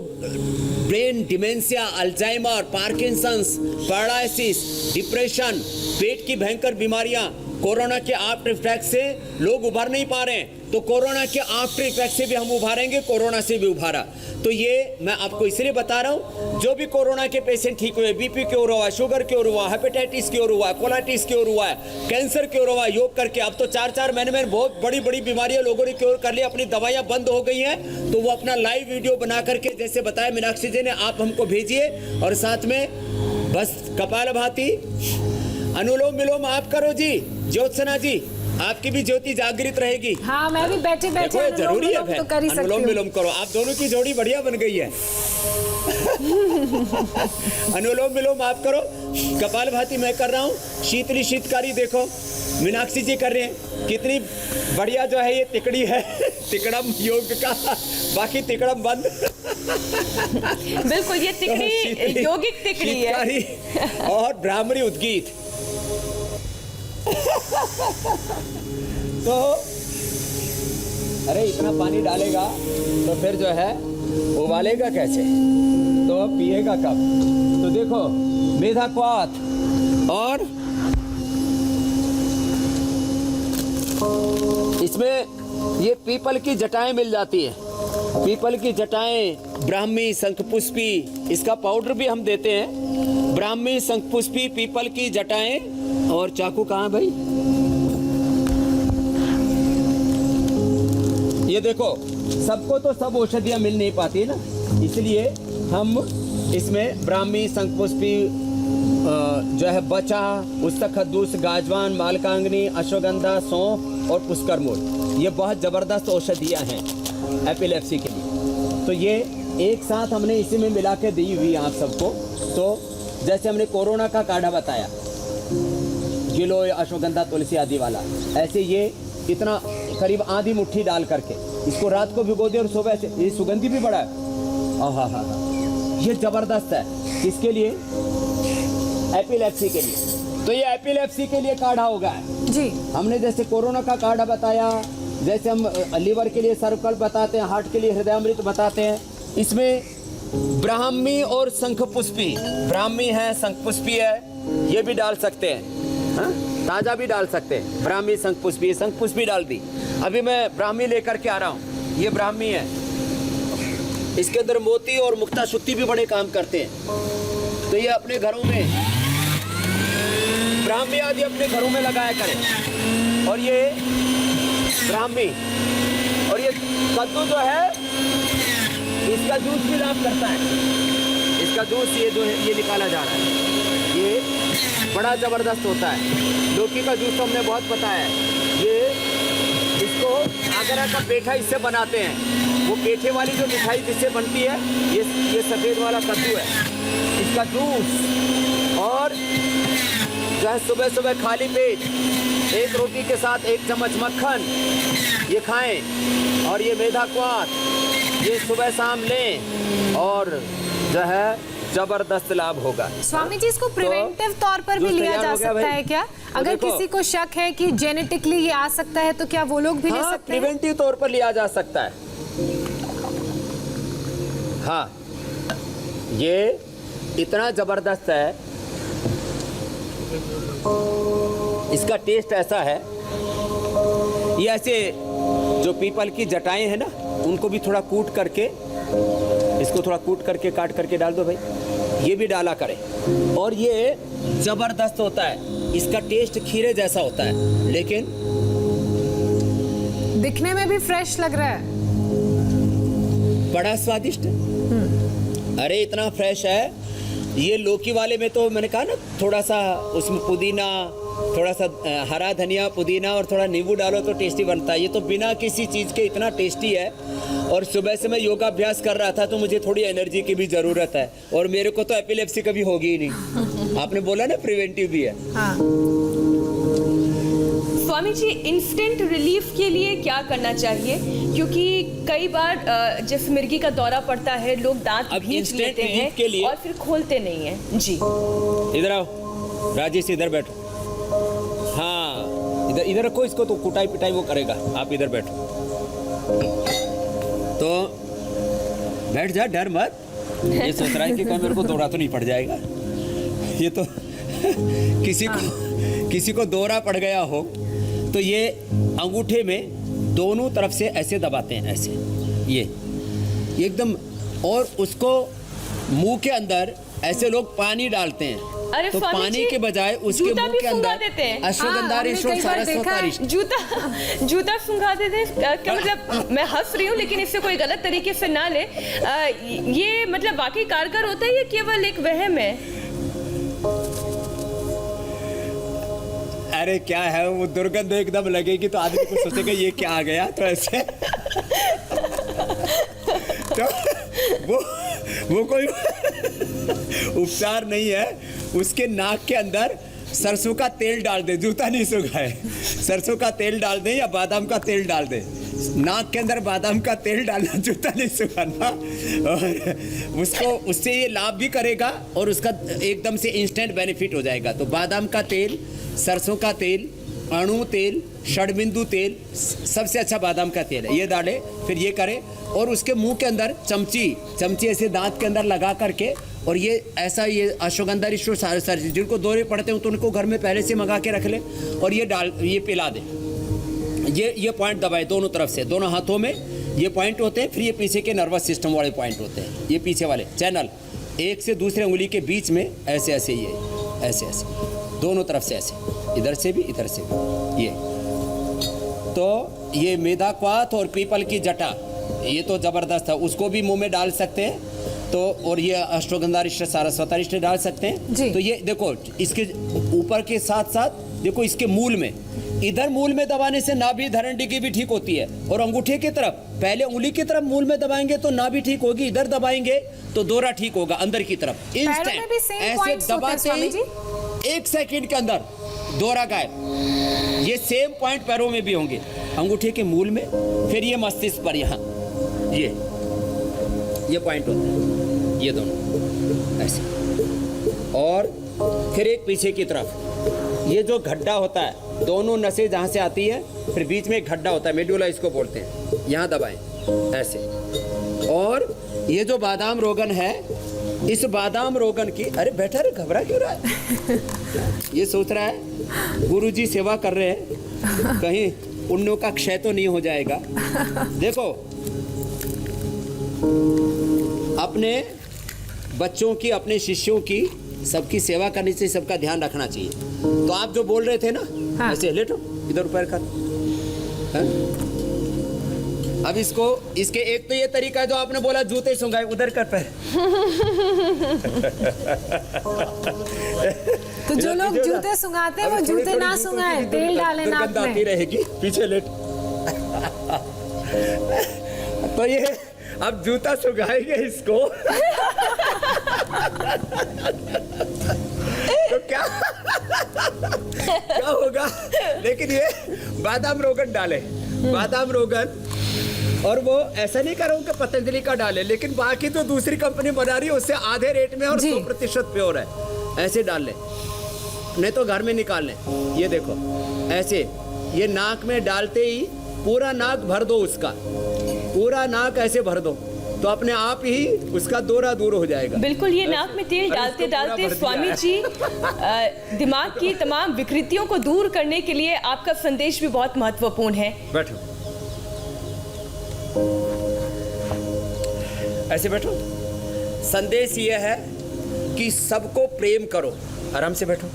brain dementia, Alzheimer's, Parkinson's, paralysis, depression, पेट की भयंकर बीमारियां, कोरोना के आफ्टर इफेक्ट से लोग उभर नहीं पा रहे हैं, तो कोरोना के आफ्टर इफेक्ट से भी हम उभारेंगे, कोरोना से भी उभारा। तो ये मैं आपको इसलिए बता रहा हूँ, जो भी कोरोना के पेशेंट ठीक हुए, बीपी क्योर हुआ, शुगर क्योर हुआ, हेपेटाइटिस क्योर हुआ, कोलाइटिस क्योर हुआ है, कैंसर क्योर हुआ, योग करके अब तो 4-4 महीने में बहुत बड़ी बड़ी बीमारियां लोगों ने क्योर कर ली, अपनी दवाइयां बंद हो गई हैं, तो वो अपना लाइव वीडियो बना करके, जैसे बताया मीनाक्षी जी ने, आप हमको भेजिए, और साथ में बस कपालभाति, अनुलोम विलोम आप करो जी, ज्योत्सना जी, आपकी भी ज्योति जागृत रहेगी। हाँ, मैं भी बैठे बैठे जरूरी है, तो कर ही सकती हूँ। अनुलोम विलोम करो, आप दोनों की जोड़ी बढ़िया बन गई है। अनुलोम विलोम आप करो, कपालभाति मैं कर रहा हूँ, शीतली शीतकारी देखो, मीनाक्षी जी कर रहे हैं। कितनी बढ़िया जो है ये तिकड़ी है, तिकड़म योग का, बाकी तिकड़म बंद। बिल्कुल, ये तिकड़ी योगिक तिकड़ी है। शीतकारी और ब्राह्मणी उद्गीत। तो अरे इतना पानी डालेगा तो फिर जो है उबालेगा कैसे, तो अब पिएगा कब? तो देखो मेधा क्वाथ और इसमें ये पीपल की जटाएं मिल जाती है। पीपल की जटाएं, ब्राह्मी, शंखपुष्पी, इसका पाउडर भी हम देते हैं। ब्राह्मी, शंखपुष्पी, पीपल की जटाएं। और चाकू कहाँ है भाई? ये देखो, सबको तो सब औषधियाँ मिल नहीं पाती ना, इसलिए हम इसमें ब्राह्मी, शंखपुष्पी, जो है बचा, उस्तक खद्दूस, गाजवान, मालकांगनी, अश्वगंधा, सौंफ और पुष्कर मूल, ये बहुत ज़बरदस्त औषधियाँ हैं एपिलेप्सी के लिए। तो ये एक साथ हमने इसी में मिला के दी हुई आप सबको। तो जैसे हमने कोरोना का काढ़ा बताया, गिलोय, अश्वगंधा, तुलसी आदि वाला, ऐसे ये इतना करीब आधी मुट्ठी डाल करके इसको रात को भिगो दे और सुबह से, ये सुगंधी भी बड़ा है। हाँ, ये ज़बरदस्त है। किसके लिए? एपिलेप्सी के लिए। तो ये एपिलेप्सी के लिए काढ़ा होगा जी। हमने जैसे कोरोना का काढ़ा बताया, जैसे हम लीवर के लिए सर्वकल्प बताते हैं, हार्ट के लिए हृदयामृत बताते हैं। इसमें ब्राह्मी और शंखपुष्पी, ब्राह्मी है, शंखपुष्पी है, ये भी डाल सकते हैं। हाँ? ताज़ा भी डाल सकते हैं। ब्राह्मी, शंखपुष्पी डाल दी। अभी मैं ब्राह्मी लेकर के आ रहा हूँ। ये ब्राह्मी है, इसके अंदर मोती और मुक्ता शुद्धि भी बड़े काम करते हैं। तो ये अपने घरों में, ब्राह्मी आदि अपने घरों में लगाया करें। और ये ब्राह्मी और ये कद्दू जो है, इसका जूस भी लाभ करता है। इसका जूस ये जो है ये निकाला जा रहा है, ये बड़ा ज़बरदस्त होता है। लौकी का जूस तो हमने बहुत बताया है। ये इसको आगरा का पेठा इससे बनाते हैं। वो पेठे वाली जो मिठाई जिससे बनती है, ये सफ़ेद वाला कद्दू है, इसका जूस। और जो है सुबह सुबह खाली पेट एक रोटी के साथ 1 चम्मच मक्खन ये खाएं। और ये मेधा क्वाथ ये सुबह शाम लें और जो है जबरदस्त लाभ होगा। स्वामी जी, इसको प्रिवेंटिव तौर पर भी लिया जा सकता है क्या? अगर किसी को शक है कि जेनेटिकली ये आ सकता है तो क्या वो लोग भी ले सकते हैं? प्रिवेंटिव तौर पर लिया जा सकता है। हाँ, ये इतना जबरदस्त है, इसका टेस्ट ऐसा है। ये ऐसे जो पीपल की जटाएं हैं ना, उनको भी थोड़ा कूट करके, इसको थोड़ा कूट करके काट करके डाल दो भाई, ये भी डाला करें। और ये जबरदस्त होता है। इसका टेस्ट खीरे जैसा होता है, लेकिन दिखने में भी फ्रेश लग रहा है, बड़ा स्वादिष्ट है। अरे इतना फ्रेश है। ये लौकी वाले में तो मैंने कहा ना, थोड़ा सा उसमें पुदीना, थोड़ा सा हरा धनिया, पुदीना और थोड़ा नींबू डालो तो टेस्टी बनता है। ये तो बिना किसी चीज़ के इतना टेस्टी है। और सुबह से मैं योगाभ्यास कर रहा था तो मुझे थोड़ी एनर्जी की भी ज़रूरत है, और मेरे को तो एपिलेप्सी कभी होगी ही नहीं। आपने बोला ना प्रिवेंटिव भी है। हाँ। स्वामी जी, इंस्टेंट रिलीफ के लिए क्या करना चाहिए? क्योंकि कई बार जैसे मिर्गी का दौरा पड़ता है, लोग दांत अब भींच instant लेते relief हैं के लिए- और फिर खोलते नहीं हैं। जी, इधर आओ राजेश, इधर बैठो। हाँ, इधर रखो इसको, तो कुटाई पिटाई वो करेगा। आप इधर बैठो, तो बैठ जा, डर मत। ये सोच रहा है कि कहीं मेरे को दौरा तो नहीं पड़ जाएगा। ये तो किसी को दौरा पड़ गया हो तो ये अंगूठे में दोनों तरफ से ऐसे दबाते हैं, ऐसे ये एकदम, और उसको मुंह के अंदर ऐसे लोग पानी डालते हैं। अरे तो स्वामी पानी जी, के बजाय उसके जूता मुंह भी के फुंगा अंदर देते हैं। अश्वगंधारिष्ट और सारस्वतारिष्ट। जूता फुंगा देते हैं। क्या मतलब, मैं हंस रही हूँ लेकिन इससे कोई गलत तरीके से ना ले। ये मतलब वाकई कारगर होता है या केवल एक वहम है? अरे क्या है, वो दुर्गंध एकदम लगेगी तो आदमी को सोचेगा ये क्या आ गया, तो ऐसे तो वो कोई उपचार नहीं है। उसके नाक के अंदर सरसों का तेल डाल दे, जूता नहीं सुखाए, सरसों का तेल डाल दे या बादाम का तेल डाल दे। नाक के अंदर बादाम का तेल डालना, जूता नहीं सुखाना, और उससे ये लाभ भी करेगा और उसका एकदम से इंस्टेंट बेनिफिट हो जाएगा। तो बादाम का तेल, सरसों का तेल, अणु तेल, षडबिंदु तेल, सबसे अच्छा बादाम का तेल है, ये डाले, फिर ये करे और उसके मुंह के अंदर चमची ऐसे दांत के अंदर लगा करके, और ये ऐसा ये अश्वगंधा रिश्वत जिनको दौरे पड़ते हैं तो उनको घर में पहले से मंगा के रख ले और ये पिला दे। ये पॉइंट दबाए दोनों तरफ से, दोनों हाथों में ये पॉइंट होते हैं, फिर ये पीछे के नर्वस सिस्टम वाले पॉइंट होते हैं, ये पीछे वाले चैनल, एक से दूसरे उंगली के बीच में ऐसे ऐसे, ये ऐसे ऐसे, दोनों तरफ से ऐसे, इधर से भी इधर से भी, ये तो ये मेधाक्वाथ और पीपल की जटा, ये तो ज़बरदस्त है, उसको भी मुंह में डाल सकते हैं। तो और ये अश्वगंधारिष्ट सारस्वतारिष्ट डाल सकते हैं। तो ये देखो इसके ऊपर के साथ साथ देखो इसके मूल में, इधर मूल में दबाने से नाभि धरंडी की भी ठीक होती है, और अंगूठे की तरफ, पहले उंगली की तरफ मूल में दबाएंगे तो नाभि ठीक होगी, इधर दबाएंगे तो दोहरा ठीक होगा अंदर की तरफ। इंस्टेंट ऐसे दबाते ही 1 सेकंड के अंदर दोहरा गायब। ये सेम पॉइंट पैरों में भी होंगे, अंगूठे के मूल में, फिर ये मस्तिष्क पर, यहाँ ये पॉइंट होता है, ये दोनों ऐसे, और फिर एक पीछे की तरफ, ये जो गड्ढा होता है, दोनों नसें जहाँ से आती है, फिर बीच में एक गड्ढा होता है, मेडुला इसको बोलते हैं, यहाँ दबाएं ऐसे। और ये जो बादाम रोगन है, इस बादाम रोगन की, अरे बैठा रे, घबरा क्यों रहा है? ये सोच रहा है गुरुजी सेवा कर रहे हैं, कहीं पुण्यों का क्षय तो नहीं हो जाएगा। देखो अपने बच्चों की, अपने शिष्यों की, सबकी सेवा करनी चाहिए, सबका ध्यान रखना चाहिए। तो आप जो बोल रहे थे ना, हाँ। ऐसे लेटो, इधर पैर कर, हाँ? अब इसके एक तो ये तरीका है जो आपने बोला, जूते सुंघाए, उधर कर पैर। तो जो लोग जूते सुंघाते हैं वो जूते ना सुंघाए, तेल डालें नाक में, रहेगी, पीछे लेट। तो ये अब जूता सुंघाएंगे इसको तो क्या होगा? लेकिन ये बादाम रोगन डाले, बादाम रोगन, और वो ऐसा नहीं कर रहा हूँ कि पतंजलि का डाले, लेकिन बाकी तो दूसरी कंपनी बना रही है उससे आधे रेट में और 100% प्योर है, ऐसे डाल ले, नहीं तो घर में निकाल लें। ये देखो ऐसे, ये नाक में डालते ही पूरा नाक भर दो, उसका पूरा नाक ऐसे भर दो, तो अपने आप ही उसका दौरा दूर हो जाएगा। बिल्कुल, ये नाक में तेल डालते डालते स्वामी जी दिमाग की तमाम विकृतियों को दूर करने के लिए आपका संदेश भी बहुत महत्वपूर्ण है। बैठो, ऐसे बैठो। संदेश ये है कि सबको प्रेम करो, आराम से बैठो,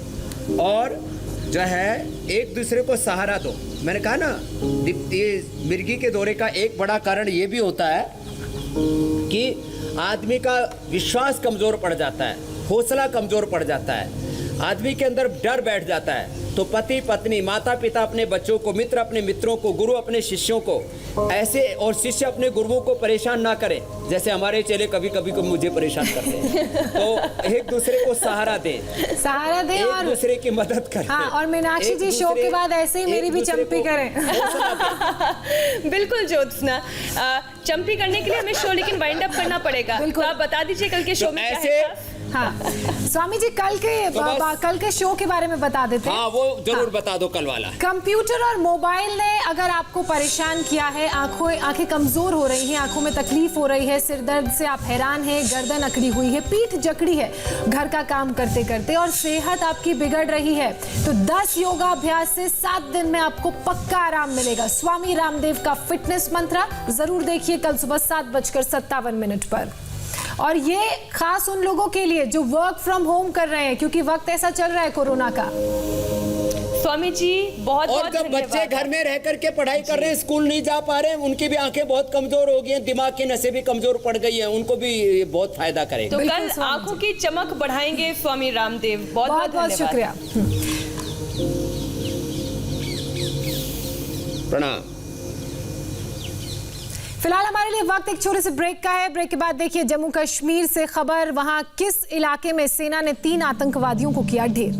और जो है एक दूसरे को सहारा दो। मैंने कहा ना, ये मिर्गी के दौरे का एक बड़ा कारण ये भी होता है कि आदमी का विश्वास कमजोर पड़ जाता है, हौसला कमजोर पड़ जाता है, आदमी के अंदर डर बैठ जाता है। तो पति पत्नी, माता पिता अपने बच्चों को, मित्र अपने मित्रों को, गुरु अपने शिष्यों को ऐसे, और शिष्य अपने गुरुओं को परेशान ना करें, जैसे हमारे चेले कभी कभी को मुझे परेशान करते हैं। तो एक दूसरे को सहारा दें, और दूसरे की मदद करें। हाँ, और मीनाक्षी जी शो के बाद ऐसे ही मेरी भी चंपी करें। बिल्कुल ज्योत्सना, चंपी करने के लिए हमें शो लेकिन वाइंड अप करना पड़ेगा, तो आप बता दीजिए कल के शो में क्या है। हाँ स्वामी जी, कल के शो के बारे में बता देते हैं। हाँ, वो जरूर बता दो कल वाला। कंप्यूटर और मोबाइल ने अगर आपको परेशान किया है, आंखें कमजोर हो रही हैं, आंखों में तकलीफ हो रही है, सिर दर्द से आप हैरान हैं, गर्दन अकड़ी हुई है, पीठ जकड़ी है घर का काम करते करते, और सेहत आपकी बिगड़ रही है, तो 10 योगाभ्यास से 7 दिन में आपको पक्का आराम मिलेगा। स्वामी रामदेव का फिटनेस मंत्र जरूर देखिए कल सुबह 7:57 पर। और ये खास उन लोगों के लिए जो वर्क फ्रॉम होम कर रहे हैं, क्योंकि वक्त ऐसा चल रहा है कोरोना का। स्वामी जी बहुत और जब बच्चे घर में रह करके पढ़ाई कर रहे हैं, स्कूल नहीं जा पा रहे हैं, उनकी भी आंखें बहुत कमजोर हो गई हैं, दिमाग की नसें भी कमजोर पड़ गई हैं, उनको भी ये बहुत फायदा करेगा। तो कल आंखों की चमक बढ़ाएंगे स्वामी रामदेव। बहुत बहुत शुक्रिया, प्रणाम। फिलहाल हमारे लिए वक्त एक छोटे से ब्रेक का है। ब्रेक के बाद देखिए जम्मू कश्मीर से खबर, वहां किस इलाके में सेना ने 3 आतंकवादियों को किया ढेर।